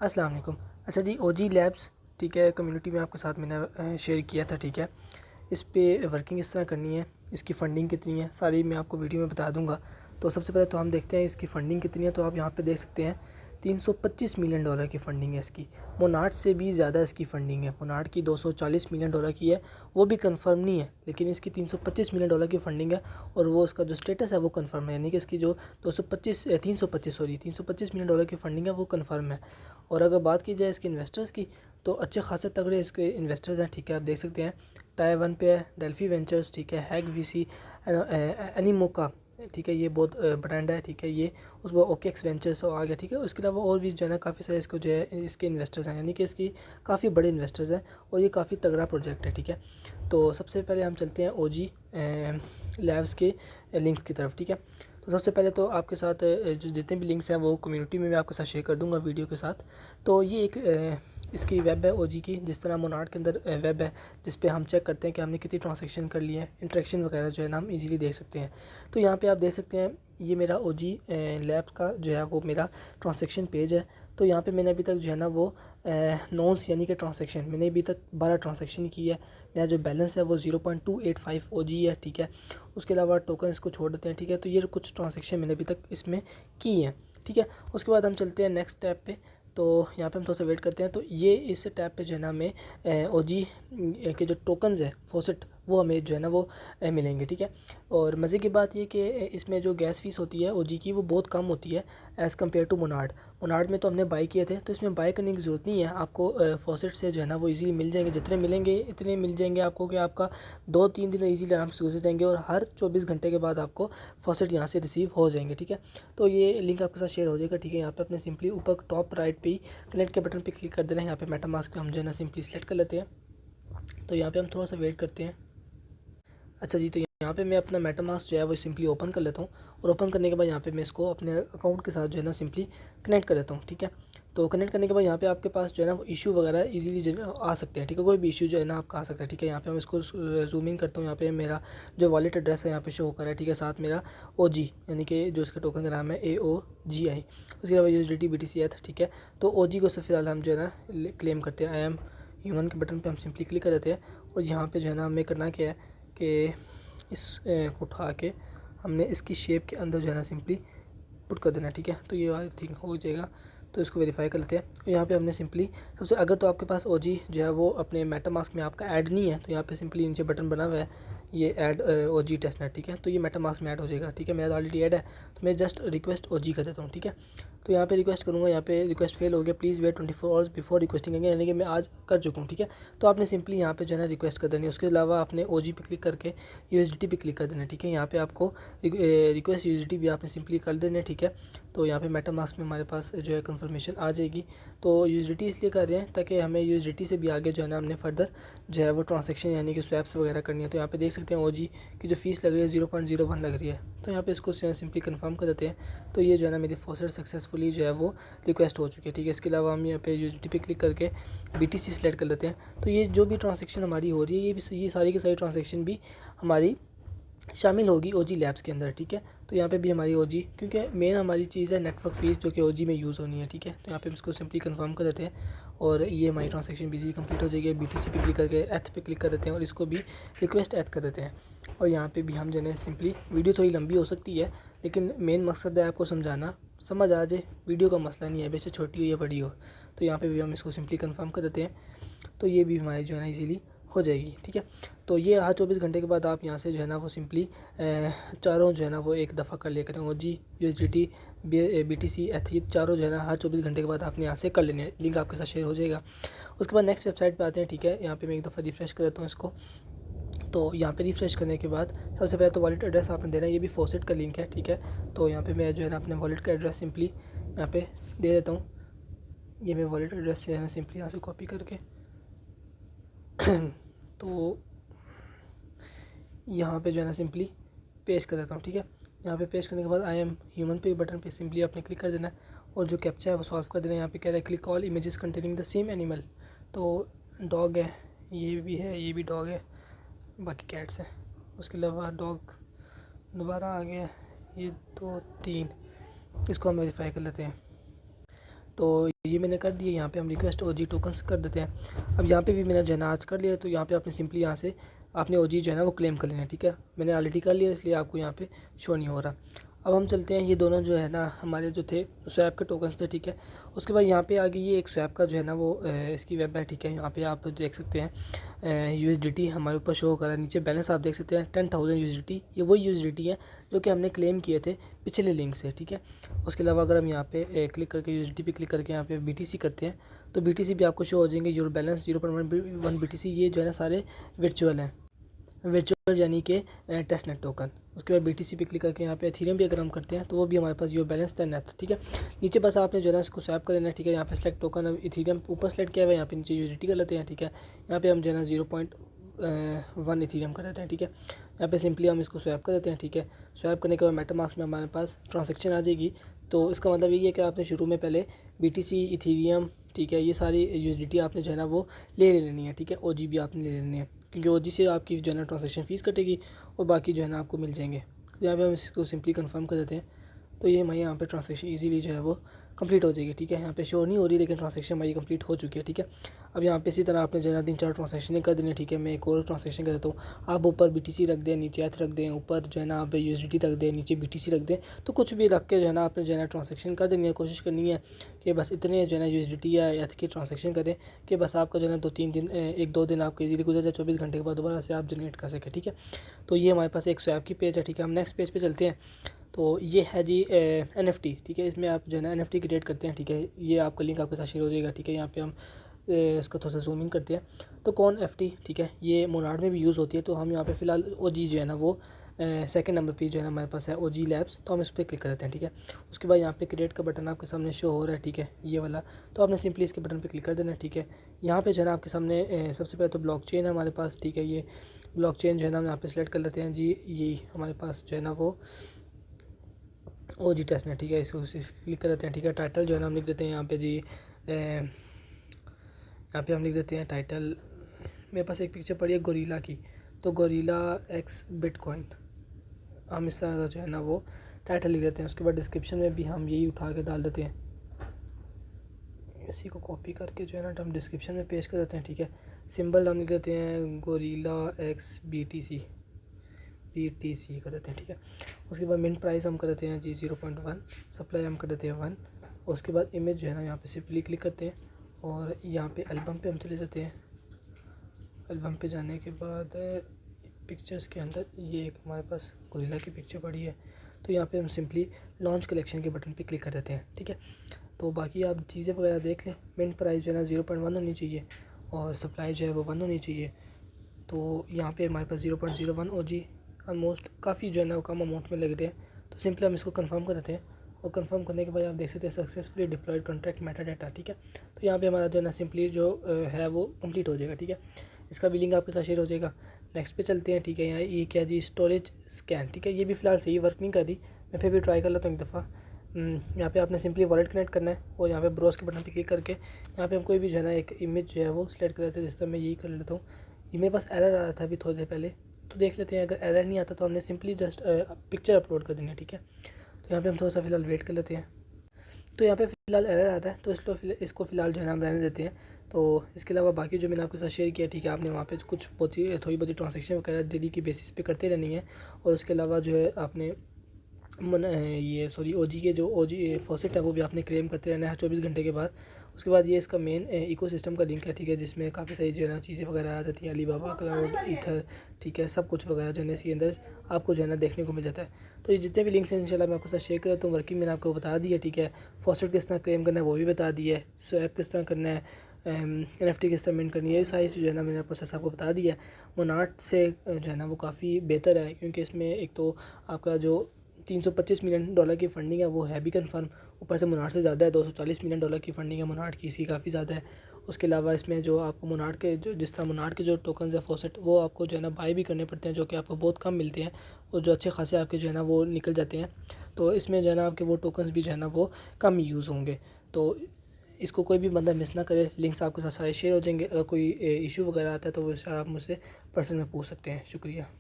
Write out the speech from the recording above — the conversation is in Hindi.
अस्सलाम वालेकुम। अच्छा जी, ओजी लैब्स ठीक है, कम्युनिटी में आपके साथ मैंने शेयर किया था। ठीक है, इस पे वर्किंग इस तरह करनी है, इसकी फ़ंडिंग कितनी है सारी मैं आपको वीडियो में बता दूंगा। तो सबसे पहले तो हम देखते हैं इसकी फ़ंडिंग कितनी है। तो आप यहाँ पे देख सकते हैं 325 मिलियन डॉलर की फ़ंडिंग है इसकी। मोनार्ट से भी ज़्यादा इसकी फ़ंडिंग है। मोनार्ट की 240 मिलियन डॉलर की है, वो भी कंफर्म नहीं है, लेकिन इसकी 325 मिलियन डॉलर की फ़ंडिंग है। और वो उसका जो स्टेटस है वो कंफर्म है, यानी कि इसकी जो 325 मिलियन डॉलर की फ़ंडिंग है वो कंफर्म है। और अगर बात की जाए इसके इन्वेस्टर्स की, तो अच्छे खासे तगड़े इसके इन्वेस्टर्स हैं। ठीक है, आप देख सकते हैं टायर 1 पे है डेल्फी वेंचर्स, ठीक है, हैग वीसी, एनीमोका, ठीक है, ये बहुत ब्रांड है। ठीक है, ये उसमें ओकेक्स वेंचर्स आ गया। ठीक है, उसके अलावा और भी जो है ना काफ़ी सारे इसको जो है इसके इन्वेस्टर्स हैं, यानी कि इसकी काफ़ी बड़े इन्वेस्टर्स हैं और ये काफ़ी तगड़ा प्रोजेक्ट है। ठीक है, तो सबसे पहले हम चलते हैं ओजी लैब्स के लिंक्स की तरफ। ठीक है, तो सबसे पहले तो आपके साथ जो जितने भी लिंक्स हैं वो कम्युनिटी में मैं आपके साथ शेयर कर दूंगा वीडियो के साथ। तो ये एक इसकी वेब है ओजी की, जिस तरह मोनार्ट के अंदर वेब है, जिस पे हम चेक करते हैं कि हमने कितनी ट्रांजैक्शन कर ली है, इंटरेक्शन वगैरह जो है ना हम इजीली देख सकते हैं। तो यहाँ पे आप देख सकते हैं ये मेरा ओजी लैब का जो है वो मेरा ट्रांजैक्शन पेज है। तो यहाँ पे मैंने अभी तक जो है ना वो नोन्स यानी कि ट्रांजैक्शन मैंने अभी तक 12 ट्रांजैक्शन की है। मेरा जो बैलेंस है वो 0.285 ओजी है। ठीक है, उसके अलावा टोकन इसको छोड़ देते हैं। ठीक है, तो ये कुछ ट्रांजैक्शन मैंने अभी तक इसमें की हैं। ठीक है, उसके बाद हम चलते हैं नेक्स्ट टैब पे। तो यहाँ पे हम थोड़ा सा वेट करते हैं। तो ये इस टैब पे जो है ना हमें ओजी के जो टोकन्स है फॉसेट वो हमें जो है ना वो मिलेंगे। ठीक है, और मज़े की बात ये कि इसमें जो गैस फीस होती है ओजी की वो बहुत कम होती है as compared to Monod. Monod में तो हमने बाई किए थे, तो इसमें बाई करने की ज़रूरत नहीं है आपको। फॉसेट से जो है ना वो इजीली मिल जाएंगे, जितने मिलेंगे इतने मिल जाएंगे आपको कि आपका 2-3 दिन इजीली आराम से गुजर जाएंगे और हर 24 घंटे के बाद आपको फॉसेट यहाँ से रिसीव हो जाएंगे। ठीक है, तो ये लिंक आपके साथ शेयर हो जाएगा। ठीक है, यहाँ पे अपने सिंपली ऊपर टॉप राइट पे ही कनेक्ट के बटन पे क्लिक कर देना है। यहाँ पे मेटामास्क पे हम जो है ना सिंपली सेलेक्ट कर लेते हैं। तो यहाँ पे हम थोड़ा सा वेट करते हैं। अच्छा जी, तो यहाँ पे मैं अपना मेटामास्क जो है वो सिंपली ओपन कर लेता हूँ और ओपन करने के बाद यहाँ पे मैं इसको अपने अकाउंट के साथ जो है ना सिंपली कनेक्ट कर लेता हूँ। ठीक है, तो कनेक्ट करने के बाद यहाँ पे आपके पास जो है ना वो इशू वगैरह इजीली जो है आ सकते हैं। ठीक है, कोई भी इशू जो है ना आपका आ सकता है। ठीक है, यहाँ पे मैं इसको जूम इन करता हूँ। यहाँ पे मेरा जो वॉलेट एड्रेस है यहाँ पे शो कर है। ठीक है, साथ मेरा OG यानी कि जो इसका टोकन का नाम है AOGI, उसके अलावा USDT BTC है। ठीक है, तो OG को सबसे फ़िलहाल हम जो है ना क्लेम करते हैं। आई एम ह्यूमन के बटन पर हम सिंपली क्लिक कर देते हैं और यहाँ पर जो है ना हमें करना क्या है कि इस को उठा के हमने इसकी शेप के अंदर जो है ना सिंपली पुट कर देना। ठीक है, तो ये आई थिंक हो जाएगा। तो इसको वेरीफाई कर लेते हैं। तो यहाँ पे हमने सिंपली सबसे अगर तो आपके पास ओजी जो है वो अपने मेटामास्क में आपका ऐड नहीं है, तो यहाँ पे सिंपली नीचे बटन बना हुआ है ये ऐड ओजी टेस्टनेट। ठीक है, तो ये मेटामास्क में ऐड हो जाएगा। ठीक है, मेरा ऑलरेडी ऐड है, तो मैं जस्ट रिक्वेस्ट ओजी कर देता हूँ। ठीक है, तो यहाँ पे रिक्वेस्ट करूँगा, यहाँ पे रिक्वेस्ट फेल हो गया, please wait 24 hours before requesting again, यानी कि मैं आज कर चुका हूँ। ठीक है, तो आपने सिंपली यहाँ पे जो है ना रिक्वेस्ट कर देनी है। उसके अलावा आपने ओजी पे क्लिक करके यूएसडीटी पे क्लिक कर देना है। ठीक है, यहाँ पे आपको रिक्वेस्ट यूएसडीटी भी आपने सिंपली कर देना है। ठीक है, तो यहाँ पे मेटामास्क में हमारे पास जो है कंफर्मेशन आ जाएगी। तो यूएसडीटी इसलिए कर रहे हैं ताकि हमें यूएसडीटी से भी आगे जो है ना हमने फर्दर जो है वो ट्रांजैक्शन यानी कि स्वैप्स वगैरह करनी है। तो यहाँ पे देख सकते हैं ओजी की जो फीस लग रही है 0.01 लग रही है। तो यहाँ पे इसको सिंपली कंफर्म कर देते हैं। तो ये जो है ना मेरी फॉसेट सक्सेसफुली जो है वो रिक्वेस्ट हो चुकी है। ठीक है, इसके अलावा हम यहाँ पे यूएसडीटी पे क्लिक करके BTC सेलेक्ट कर लेते हैं। तो ये जो भी ट्रांजैक्शन हमारी हो रही है ये सारी की सारी ट्रांजैक्शन भी हमारी शामिल होगी ओजी लैब्स के अंदर। ठीक है, तो यहाँ पे भी हमारी ओजी, क्योंकि मेन हमारी चीज़ है नेटवर्क फीस जो कि ओजी में यूज़ होनी है। ठीक है, तो यहाँ पे हम इसको सिंपली कंफर्म कर देते हैं और ये हमारी ट्रांजैक्शन बिजी कंप्लीट हो जाएगी। BTC पे क्लिक करके एथ पे क्लिक कर देते हैं और इसको भी रिक्वेस्ट एथ कर देते हैं। और यहाँ पे भी हम जो है सिंपली, वीडियो थोड़ी लंबी हो सकती है लेकिन मेन मकसद है आपको समझाना, समझ आ जाए, वीडियो का मसला नहीं है, बेशक छोटी हो या बड़ी हो। तो यहाँ पे भी हम इसको सिंपली कंफर्म कर देते हैं। तो ये भी हमारी जो है ना इजीली हो जाएगी। ठीक है, तो ये हर 24 घंटे के बाद आप यहाँ से जो है ना वो सिंपली चारों जो है ना वो एक दफ़ा कर लिया करें। OG USDT BTC एथ, चारों जो है ना हर 24 घंटे के बाद आपने यहाँ से कर लेने हैं। लिंक आपके साथ शेयर हो जाएगा। उसके बाद नेक्स्ट वेबसाइट पे आते हैं। ठीक है, यहाँ पे मैं एक दफ़ा रिफ्रेश कर देता हूँ इसको। तो यहाँ पे रिफ्रेश करने के बाद सबसे पहले तो वॉलेट एड्रेस आपने देना है, ये भी फॉसेट का लिंक है। ठीक है, तो यहाँ पे मैं जो है ना अपने वॉलेट का एड्रेस सिंपली यहाँ पे दे देता हूँ। ये मैं वॉलेट एड्रेस से है सिंपली यहाँ से कॉपी करके तो यहाँ पे जो है ना सिंपली पेस्ट कर देता हूँ। ठीक है, यहाँ पे पेस्ट करने के बाद आई एम ह्यूमन पे बटन पे सिंपली आपने क्लिक कर देना है और जो कैप्चा है वो सॉल्व कर देना है। यहाँ पे कह रहा है click all images containing the same animal, तो डॉग है, ये भी है, ये भी डॉग है, बाकी कैट्स हैं। उसके अलावा डॉग दोबारा आ गया, ये 2-3, इसको हम वेरीफाई कर लेते हैं। तो ये मैंने कर दिया। यहाँ पे हम रिक्वेस्ट ओजी टोकन्स कर देते हैं। अब यहाँ पे भी मैंने जो है ना आज कर लिया, तो यहाँ पे आपने सिंपली यहाँ से आपने ओजी जो है ना वो क्लेम कर लेना है, ठीक है। मैंने ऑलरेडी कर लिया, इसलिए आपको यहाँ पे शो नहीं हो रहा। अब हम चलते हैं, ये दोनों जो है ना हमारे जो थे स्वैप के टोकन्स थे, ठीक है। उसके बाद यहाँ पे आगे ये एक स्वैप का जो है ना वो इसकी वेब है, ठीक है। यहाँ पे आप देख सकते हैं USDT हमारे ऊपर शो कर रहा है। नीचे बैलेंस आप देख सकते हैं 10,000 USDT। ये वही USDT है जो कि हमने क्लेम किए थे पिछले लिंक से, ठीक है। उसके अलावा अगर हम यहाँ पे क्लिक करके USDT पे क्लिक करके यहाँ पे BTC करते हैं, तो BTC भी आपको शो हो जाएंगे। योर बैलेंस 0.1 BTC, ये जो है ना सारे वर्चुअल हैं, वर्चुअल यानी कि टेस्ट नेट टोकन। उसके बाद BTC पे क्लिक करके यहाँ पे एथेरियम भी अगर हम करते हैं तो वो भी हमारे पास योर बैलेंस 10 है, ठीक है। नीचे बस आपने जो है ना इसको स्वैप कर लेना है, ठीक है। यहाँ पे सेलेक्ट टोकन एथेरियम ऊपर सेलेक्ट किया हुआ है, यहाँ पे नीचे USDT कर लेते हैं, ठीक है। यहाँ पे हम जो है ना 0.1 एथेरियम कर देते हैं, ठीक है। यहाँ पे सिंपली हम इसको स्वैप कर देते हैं, ठीक है। स्वैप करने के बाद मेटामास्क में हमारे पास ट्रांजेक्शन आ जाएगी। तो इसका मतलब ये है कि आपने शुरू में पहले BTC इथेरियम, ठीक है, ये सारी USDT आपने जो है ना वो ले लेनी है, ठीक है। OG भी आपने ले लेनी है, क्योंकि OG से आपकी जो है ना ट्रांजेक्शन फ़ीस कटेगी और बाकी जो है ना आपको मिल जाएंगे। यहाँ पे हम इसको सिंपली कंफर्म कर देते हैं, तो ये हमारी यहाँ पे ट्रांजेक्शन इजीली जो है वो कंप्लीट हो जाएगी, ठीक है। यहाँ पे शो नहीं हो रही, लेकिन ट्रांजेक्शन हमारी कंप्लीट हो चुकी है, ठीक है। अब यहाँ पे इसी तरह आपने जो है ना 3-4 ट्रांजेक्शन कर देनी है, ठीक है। मैं एक और ट्रांजेक्शन कर देता हूँ। आप ऊपर BTC रख दें, नीचे ETH रख दें, ऊपर जो है ना आप USDT रख दें, नीचे BTC रख दें, तो कुछ भी रख के जो है ना आपने जो है ना ट्रांजेक्शन कर देनी है। कोशिश करनी है कि बस इतने जो है ना USDT या ETH की ट्रांजेक्शन करें कि बस आपका जो है ना 2-3 दिन 1-2 दिन आपके इजीली गुजर जाए, 24 घंटे के बाद दोबारा से आप जनरेट कर सकें, ठीक है। तो ये हमारे पास एक स्वैप की पेज है, ठीक है। हम नेक्स्ट पेज पे चलते हैं। तो ये है जी NFT, ठीक है। इसमें आप जो है ना NFT क्रिएट करते हैं, ठीक है। ये आपका लिंक आपके साथ शेयर हो जाएगा, ठीक है। यहाँ पे हम इसका थोड़ा सा जूमिंग करते हैं। तो कौन FT, ठीक है, ये मोनार्ड में भी यूज़ होती है। तो हम यहाँ पे फ़िलहाल OG जो है ना वो सेकंड नंबर पे जो है ना हमारे पास है OG लैब्स, तो हम इस पर क्लिक कर देते हैं, ठीक है। उसके बाद यहाँ पे क्रिएट का बटन आपके सामने शो हो रहा है, ठीक है, ये वाला। तो आपने सिंपली इसके बटन पे क्लिक कर देना है, ठीक है। यहाँ पे जो है ना आपके सामने सबसे पहले तो ब्लॉकचेन है हमारे पास, ठीक है। ये ब्लॉकचेन जो है ना हम यहाँ पे सिलेक्ट कर लेते हैं जी। ये हमारे पास जो है ना वो OG टेस्ट नेट, ठीक है। इसको क्लिक कर देते हैं, ठीक है। टाइटल जो है ना हम लिख देते हैं यहाँ पे जी, यहाँ पे हम लिख देते हैं टाइटल। मेरे पास एक पिक्चर पड़ी है गोरिल्ला की, तो गोरिल्ला एक्स बिटकॉइन, हम इस तरह का जो है ना वो टाइटल लिख देते हैं। उसके बाद डिस्क्रिप्शन में भी हम यही उठा के डाल देते हैं, इसी को कॉपी करके जो है ना हम डिस्क्रिप्शन में पेश कर देते हैं, ठीक है। सिंबल हम लिख देते हैं गोरिल्ला एक्स BTC कर देते हैं, ठीक है। उसके बाद मिंट प्राइस हम कर देते हैं जी 0.1, सप्लाई हम कर देते हैं 1। और उसके बाद इमेज जो है ना यहाँ पे सिंपली क्लिक करते हैं और यहाँ पे एल्बम पे हम चले जाते हैं। एल्बम पे जाने के बाद पिक्चर्स के अंदर ये एक हमारे पास गोरिल्ला की पिक्चर पड़ी है, तो यहाँ पे हम सिंपली लॉन्च कलेक्शन के बटन पे क्लिक कर देते हैं, ठीक है। तो बाकी आप चीज़ें वगैरह देख लें। मिंट प्राइस जो है ना 0.1 होनी चाहिए और सप्लाई जो है वो 1 होनी चाहिए। तो यहाँ पे हमारे पास 0.01 OG ऑलमोस्ट काफ़ी जो है ना वो कम अमाउंट में लग रहे हैं। तो सिंपली हम इसको कंफर्म कर देते हैं और कंफर्म करने के बाद आप देख सकते हैं successfully deployed contract meta data, ठीक है। तो यहाँ पे हमारा जो है ना सिंपली जो है वो कंप्लीट हो जाएगा, ठीक है। इसका भी लिंक आपके साथ शेयर हो जाएगा। नेक्स्ट पे चलते हैं, ठीक है। यहाँ ये क्या जी, स्टोरेज स्कैन, ठीक है। ये भी फ़िलहाल सही वर्क नहीं कर रही, मैं फिर भी ट्राई कर लेता हूँ एक दफ़ा। यहाँ पे आपने सिंपली वॉलेट कनेक्ट करना है और यहाँ पे ब्राउज़ के बटन पे क्लिक करके यहाँ पे हम कोई भी जो है ना एक इमेज जो है वो सिलेक्ट कर लेते हैं। जिस तरह मैं यही कर लेता हूँ। ये मेरे पास एरर आ रहा था अभी थोड़ी देर पहले, तो देख लेते हैं। अगर एरर नहीं आता तो हमने सिंपली जस्ट पिक्चर अपलोड कर देनी है, ठीक है। तो यहाँ पे हम थोड़ा सा फ़िलहाल वेट कर लेते हैं। तो यहाँ पे फ़िलहाल एरर आ रहा है, तो इसको फ़िलहाल जो है ना हम रहने देते हैं। तो इसके अलावा बाकी जो मैंने आपके साथ शेयर किया, ठीक है, आपने वहाँ पे कुछ बहुत ही थोड़ी बहुत ट्रांजेक्शन वगैरह डेली की बेसिस पे करते रहनी है। और उसके अलावा जो है आपने ये OG के जो OG फॉसेट है वो भी आपने क्लेम करते रहना है 24 घंटे के बाद। उसके बाद ये इसका मेन इकोसिस्टम का लिंक है, ठीक है, जिसमें काफ़ी सारी जो है ना चीज़ें वगैरह आ जाती हैं, अलीबाबा क्लाउड, ईथर, ठीक है, सब कुछ वगैरह जो है इसके अंदर आपको जो है ना देखने को मिल जाता है। तो ये जितने भी लिंक्स हैं इंशाल्लाह मैं आपके साथ शेयर करता हूँ। वर्किंग मैंने आपको बता दी है, ठीक है। फॉसेट किस तरह क्लेम करना है वो भी बता दिया है, स्वैप किस तरह करना है, NFT किस तरह मिंट करनी है, ये सारी जो है ना मैंने प्रोसेस आपको बता दिया है। मोनार्ड से जो है ना वो काफ़ी बेहतर है, क्योंकि इसमें एक तो आपका जो $325 मिलियन की फ़ंडिंग है वो है भी कन्फर्म, ऊपर से मोनार्ड से ज़्यादा है। $240 मिलियन की फ़ंडिंग है मोनार्ड की, इसकी काफ़ी ज़्यादा है। उसके अलावा इसमें जो आपको मोनार्ड के जो जिस तरह मोनार्ड के जो टोकन्स है फॉसेट, वो आपको जो है ना बाय भी करने पड़ते हैं, जो कि आपको बहुत कम मिलते हैं और जो अच्छे खासे आपके जो है ना वो निकल जाते हैं। तो इसमें जो है ना आपके वो टोकन्स भी जो है ना वो कम यूज़ होंगे। तो इसको कोई भी बंदा मिस ना करे। लिंक्स आपके साथ सारे शेयर हो जाएंगे। अगर कोई इशू वगैरह आता है तो वो आप मुझसे पर्सनल में पूछ सकते हैं। शुक्रिया।